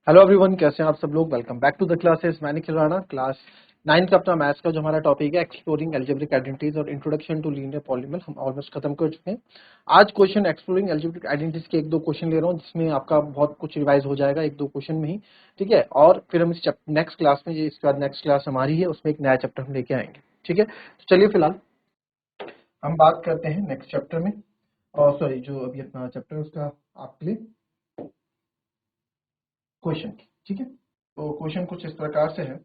Hello everyone, कैसे हैं आप सब लोग। Welcome back to the classes. मैंने खिलवाना क्लास 9 का अपना मैथ्स का जो हमारा टॉपिक है एक्सप्लोरिंग अलजेब्रिक आइडेंटिटीज और इंट्रोडक्शन टू लीनियर पॉलीनॉमियल हम ऑलमोस्ट खत्म कर चुके हैं। आज क्वेश्चन एक्सप्लोरिंग अलजेब्रिक आइडेंटिटीज के एक दो क्वेश्चन ले रहा हूँ जिसमें आपका बहुत कुछ रिवाइज हो जाएगा एक दो क्वेश्चन में ही, ठीक है। और फिर हम इस नेक्स्ट क्लास में, इसके बाद नेक्स्ट क्लास हमारी है, उसमें एक नया चैप्टर हम लेके आएंगे, ठीक है। तो चलिए फिलहाल हम बात करते हैं नेक्स्ट चैप्टर में, और सॉरी जो अभी अपना चैप्टर है उसका आपके लिए क्वेश्चन की, ठीक है। तो क्वेश्चन कुछ इस प्रकार से है।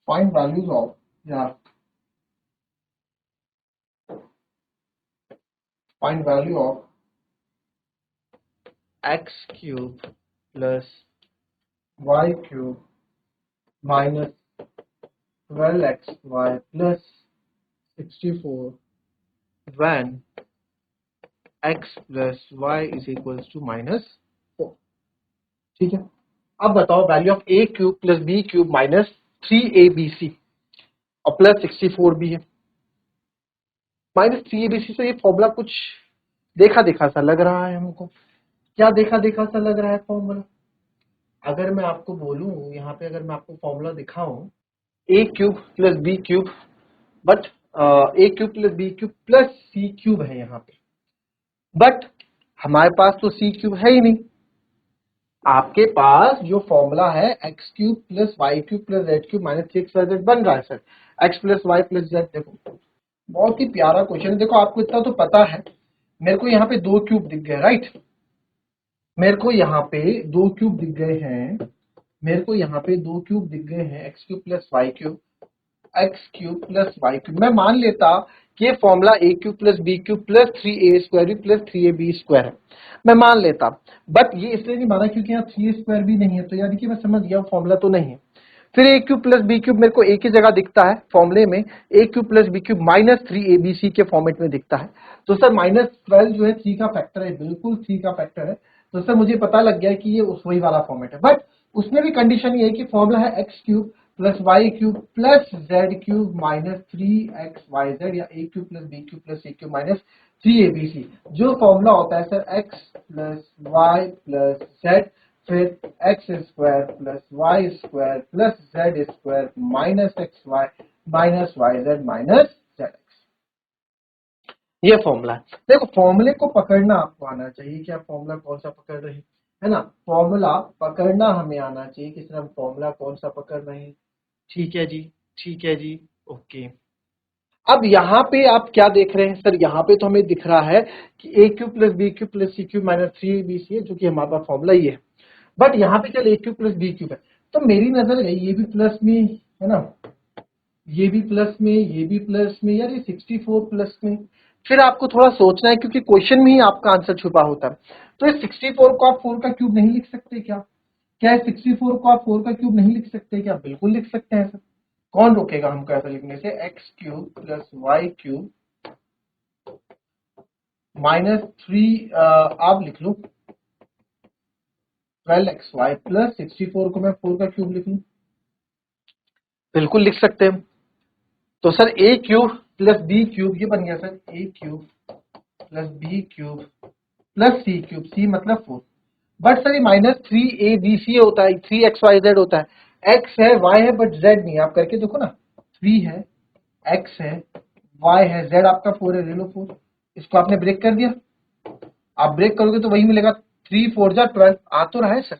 Find values of, yeah, find value of x cube plus y cube minus 12xy plus 64 when x plus y is equals to minus 4, ठीक है। अब बताओ value of a cube plus b cube minus 3abc और plus 64 भी है। Minus 3abc से ये formula कुछ देखा देखा सा लग रहा है हमको। क्या देखा देखा सा लग रहा है फॉर्मूला? अगर मैं आपको बोलूं यहाँ पे, अगर मैं आपको फॉर्मूला दिखाऊं A cube plus B cube, but A cube plus B cube plus C cube है यहाँ पे, बट हमारे पास तो सी क्यूब है ही नहीं। आपके पास जो फॉर्मूला है x cube plus Y cube plus Z cube minus 3xyz बन रहा है sir. X plus Y plus z, देखो बहुत ही प्यारा क्वेश्चन है। देखो आपको इतना तो पता है, मेरे को यहाँ पे दो क्यूब दिख गए, राइट। मेरे को यहाँ पे दो क्यूब दिख गए हैं, मेरे को यहाँ पे दो क्यूब दिख गए हैं, X cube plus Y cube, X cube plus Y cube. मैं मान लेता कि ये formula A cube plus B cube plus 3a square plus 3ab square है, मैं मान लेता। बट ये इसलिए नहीं माना क्योंकि यहाँ 3a स्क्वायर भी नहीं है, तो यानी कि मैं समझ गया फॉर्मूला तो नहीं है। फिर A cube plus B cube मेरे को एक ही जगह दिखता है फॉर्मूले में, A cube plus B cube minus 3abc के फॉर्मेट में दिखता है। तो सर माइनस 12 जो है 3 का फैक्टर है, बिल्कुल 3 का फैक्टर है। तो सर मुझे पता लग गया कि ये उस वही वाला फॉर्मेट है, बट उसमें भी कंडीशन ये है कि फॉर्मूला है x cube plus Y cube plus Z cube minus 3xyz, या A cube plus B cube plus C cube minus 3abc। जो फॉर्मूला होता है sir x plus Y plus Z, फिर x square plus Y square plus Z square minus x Y minus Y Z minus Z X, ये formula है। देखो फॉर्मूले को पकड़ना आपको आना चाहिए कि आप फॉर्मूला कौन सा पकड़ रहे हैं, है ना। फॉर्मूला पकड़ना हमें आना चाहिए कि सर हम फॉर्मूला कौन सा पकड़ रहे हैं। ठीक है जी, ठीक है जी, ओके। अब यहाँ पे आप क्या देख रहे हैं सर? यहाँ पे तो हमें दिख रहा है कि A cube plus B cube plus C cube minus 3abc है, जो कि हमारे पास फॉर्मूला ही है। बट यहाँ पे चल ए क्यूब प्लस बी क्यूब है, तो मेरी नजर गई ये भी प्लस में है ना, ये भी प्लस में, ये भी प्लस में, यार ये 64 प्लस में। फिर आपको थोड़ा सोचना है क्योंकि क्वेश्चन में ही आपका आंसर छुपा होता है। तो इस 64 को आप 4 का क्यूब नहीं लिख सकते क्या? क्या 64 को आप 4 का क्यूब नहीं लिख सकते क्या? बिल्कुल लिख सकते हैं सर। कौन रोकेगा हमको ऐसा लिखने से? X cube plus Y cube minus 3 आप लिख लो 12xy प्लस 64 को मैं 4 का क्यूब लिख लूं, बिल्कुल लिख सकते हैं। तो sir A cube plus B cube ये बन गया sir, A cube plus B cube plus C cube, C मतलब 4। बट सर ये माइनस 3abc होता है, 3xyz होता है, x है y है बट z नहीं है। आप करके देखो ना, 3 है, x है, y है, z आपका 4 है, ले लो 4। इसको आपने ब्रेक कर दिया, आप ब्रेक करोगे तो वही मिलेगा, 3 4 जा 12। आ तो रहा है sir,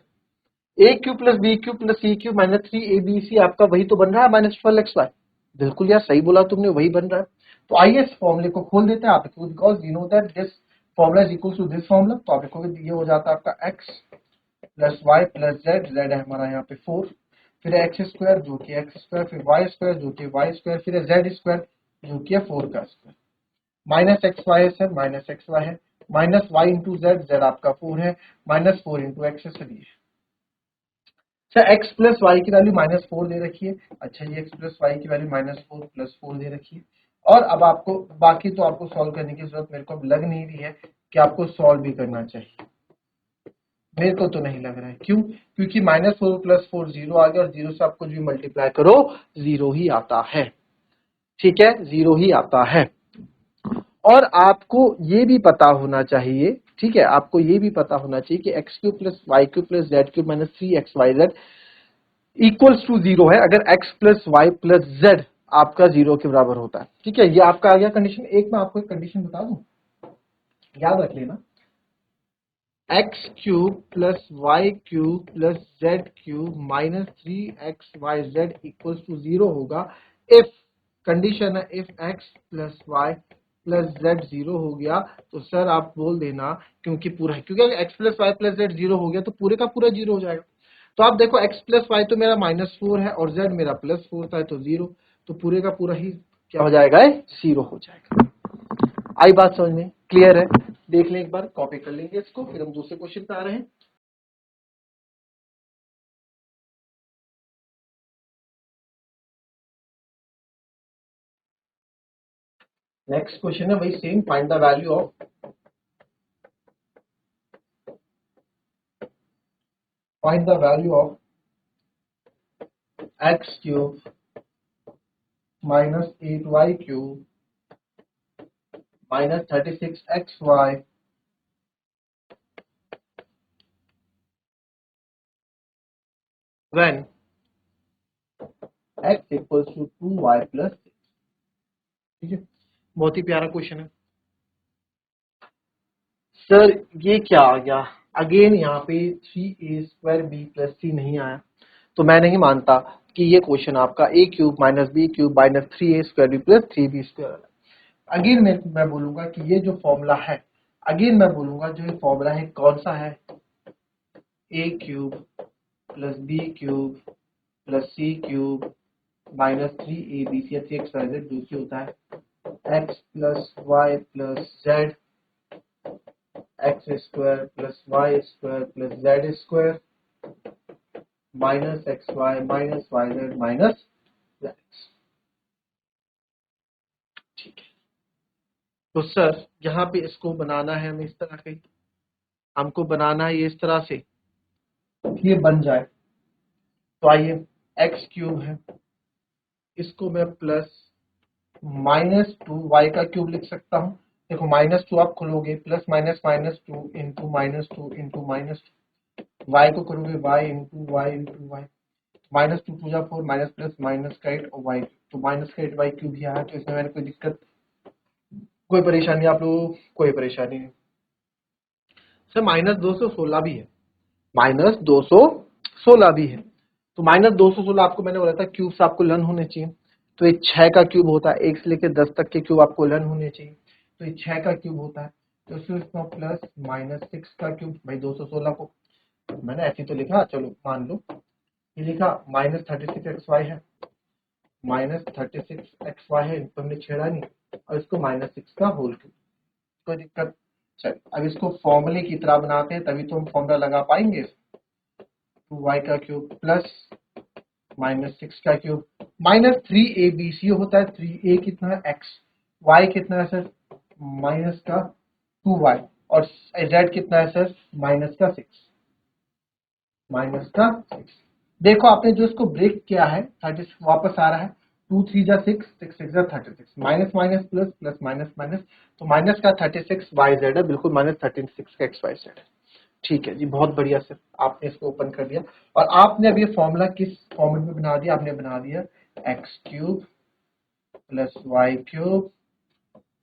A cube plus B cube plus C cube minus 3abc आपका वही तो बन रहा है माइनस 12xy। बिल्कुल यार सही बोला तुमने, वही बन रहा है। तो आइए इस फॉर्मूले को खोल देते हैं आप, because you know that this formula is equal to this formula. तो आप देखोगे ये हो जाता है आपका x plus Y plus z, z है हमारा यहाँ पे 4, फिर एक्स स्क्वायर जो कि एक्स स्क्वायर, फिर वाई स्क्वायर जो कि वाई स्क्वायर, फिर जेड स्क्वायर जो कि है 4 का स्क्वायर, माइनस एक्स वाई है सर, माइनस एक्स वाई है, minus y into z, z आपका 4 है, माइनस 4 इंटू एक्स सर ये। अच्छा एक्स प्लस वाई की वैल्यू माइनस 4 दे रखी है। अच्छा ये एक्स प्लस वाई की वैल्यू माइनस 4 प्लस 4 दे रखी है। और अब आपको बाकी तो आपको सॉल्व करने की जरूरत मेरे को अब लग नहीं रही है कि आपको सॉल्व भी करना चाहिए। मेरे को तो नहीं लग रहा है, क्यों? क्योंकि माइनस 4 प्लस 4 जीरो आ गया, और जीरो से आप कुछ भी मल्टीप्लाई करो जीरो ही आता है, ठीक है, जीरो ही आता है। और आपको ये भी पता होना चाहिए, ठीक है, आपको ये भी पता होना चाहिए कि x cube plus Y cube plus Z cube minus 3xyz equals to 0 है अगर x plus Y plus z आपका 0 के बराबर होता है। ठीक है, ये आपका आ गया कंडीशन एक। मैं आपको एक कंडीशन बता दूं, याद रख लेना, x cube plus Y cube plus Z cube minus 3xyz equals to 0 होगा इफ, कंडीशन है if x plus Y plus z 0 हो गया तो सर आप बोल देना क्योंकि पूरा है, क्योंकि अगर x plus Y plus z 0 हो गया तो पूरे का पूरा 0 हो जाएगा। तो आप देखो x प्लस वाई तो मेरा -4 है और z मेरा +4 था तो 0, तो पूरे का पूरा ही क्या हो जाएगा, 0 हो जाएगा। आई बात समझ में, क्लियर है? देख लें एक बार, कॉपी कर लेंगे इसको, फिर हम दूसरे क्वेश्चन पे आ रहे हैं। नेक्स्ट क्वेश्चन है वही same, find the value of x cube minus 8y cube minus 36xy when x equals to 2y plus 6। ठीक है, बहुत ही प्यारा क्वेश्चन है। सर ये क्या आ गया, अगेन यहाँ पे 3a² b + c नहीं आया, तो मैं नहीं मानता कि ये क्वेश्चन आपका a cube minus B cube minus 3a² b + 3b²। Again मैं बोलूंगा कि ये जो फॉर्मूला है, अगेन मैं बोलूंगा जो ये फॉर्मूला है कौन सा है, a cube plus B cube plus C cube minus 3abc 3xyz जो कि होता है x plus Y plus z x square plus Y square plus Z square minus x Y minus Y Z minus z. ठीक है, तो sir यहाँ पे इसको बनाना है हमें इस तरह से, हमको बनाना है ये इस तरह से ये बन जाए। तो आइए, एक्स क्यूब है, इसको मैं प्लस -2 वाई का क्यूब लिख सकता हूँ। देखो -2 आप खोलोगे plus minus -2 into -2 into -2, Y को करोगे Y into Y into Y, -2 2 जा 4 माइनस प्लस माइनस का 8 और वाई, तो माइनस का 8 वाई क्यूब ही आया। तो इसमें मैंने कोई दिक्कत, कोई परेशानी आप लोगों को? कोई परेशानी नहीं सर, -216 भी है, -216 भी है। तो -216 आपको मैंने बोला था क्यूब्स आपको लर्न होने चाहिए, तो ये 6 का क्यूब होता है, 1 से लेकर 10 तक के क्यूब आपको लर्न होने चाहिए, तो ये 6 का क्यूब होता है। तो इसमें प्लस -6 का क्यूब, भाई 216 को मैंने ऐसे तो लिखा, चलो मान लो ये लिखा -36xy है, -36xy है, इनको हमने छेड़ा नहीं, और इसको -6 का होल क्यूब, कोई दिक्कत। चल अब इसको फॉर्मूले की तरह बनाते हैं, तभी तो हम फॉर्मूला लगा पाएंगे। 2y का क्यूब प्लस -6 का क्यूब माइनस 3abc होता है, 3a कितना है x, y कितना है सर माइनस का 2y, और z कितना है सर -6। देखो आपने जो इसको ब्रेक किया है 30 वापस आ रहा है, 2 3 जा 6 6 6 जा 36, minus minus plus plus minus minus, तो माइनस का 36yz है, बिल्कुल -36 का xyz है। ठीक है जी, बहुत बढ़िया सर, आपने इसको ओपन कर दिया और आपने अब ये फॉर्मूला किस फॉर्मेट में बना दिया, आपने बना दिया x cube plus Y cube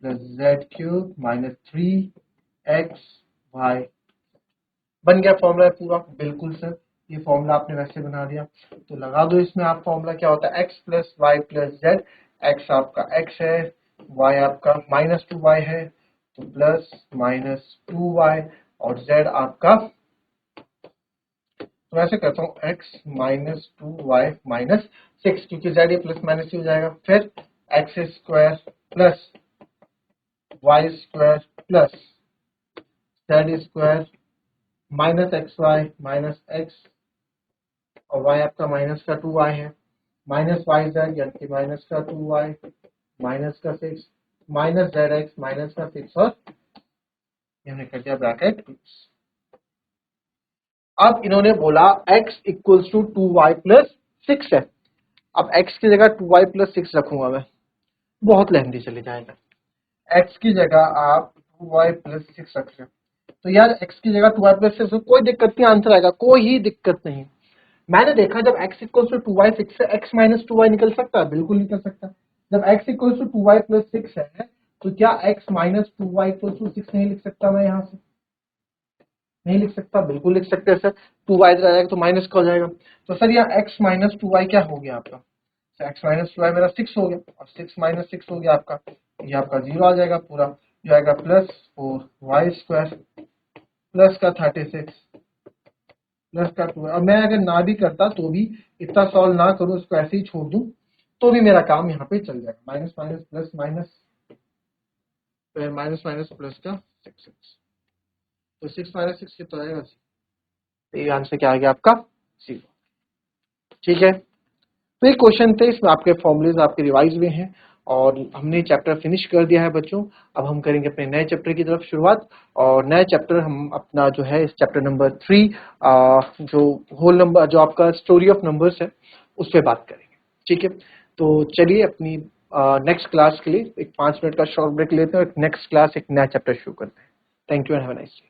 plus Z cube minus 3xy, बन गया फॉर्मूला पूरा, बिल्कुल सर ये फॉर्मूला आपने वैसे बना दिया। तो लगा दो इसमें आप फॉर्मूला, क्या होता है x plus Y plus z, x आपका एक्स है, वाई आपका -2y है, तो प्लस -2y, और जेड आपका, तो ऐसे करता हूँ x -2y -6, क्योंकि z ये प्लस माइनस ही हो जाएगा, फिर x square plus Y square plus Z square minus x Y minus x, और y आपका माइनस का 2y है, माइनस वाई जेड यानी कि माइनस का 2y माइनस का 6 माइनस जेड एक्स माइनस का 6, और हमने कर दिया ब्रैकेट। अब इन्होंने बोला x equals to 2y plus 6 है, अब x की जगह 2y प्लस 6 रखूंगा मैं, बहुत लेंथी चले जाएगा। x की जगह आप 2y प्लस 6 रख रहे हो, तो यार x की जगह 2y प्लस 6, कोई दिक्कत नहीं, आंसर आएगा, कोई ही दिक्कत नहीं। मैंने देखा जब x इक्वल टू 2y 6 से x माइनस 2y निकल सकता है, बिल्कुल निकल सकता है। जब x equal to 2y plus 6 है, तो क्या x minus 2y equal to 6 नहीं लिख सकता मैं यहाँ से? नहीं लिख सकता, बिल्कुल लिख सकते हैं सर। 2y इधर आ जाएगा तो माइनस का हो जाएगा, तो सर यहाँ x माइनस 2y क्या हो गया आपका? एक्स माइनस 2y मेरा 6 हो गया, और 6 माइनस 6 हो गया आपका, ये आपका 0 आ जाएगा पूरा, जो आएगा प्लस 4y² प्लस का 36 प्लस का 2। अब मैं अगर ना भी करता तो भी, इतना सॉल्व ना करूं, इसको ऐसे ही छोड़ दूं, तो भी मेरा काम यहाँ पे चल जाएगा। माइनस माइनस प्लस माइनस, फिर माइनस माइनस प्लस का 6, तो 6 माइनस 6 कितना आएगा? तो ये आंसर क्या आ गया आपका? 0। ठीक है, तो ये क्वेश्चन थे, इसमें आपके फॉर्मूलेज आपके रिवाइज हुए हैं, और हमने चैप्टर फिनिश कर दिया है बच्चों। अब हम करेंगे अपने नए चैप्टर की तरफ शुरुआत, और नया चैप्टर हम अपना जो है, इस चैप्टर नंबर 3, जो होल नंबर, जो आपका स्टोरी ऑफ नंबर्स है, उस पर बात करेंगे। ठीक है, तो चलिए अपनी नेक्स्ट क्लास के लिए एक 5 मिनट का शॉर्ट ब्रेक लेते हैं, और नेक्स्ट क्लास एक नया चैप्टर शुरू करते हैं। Thank you and have a nice day.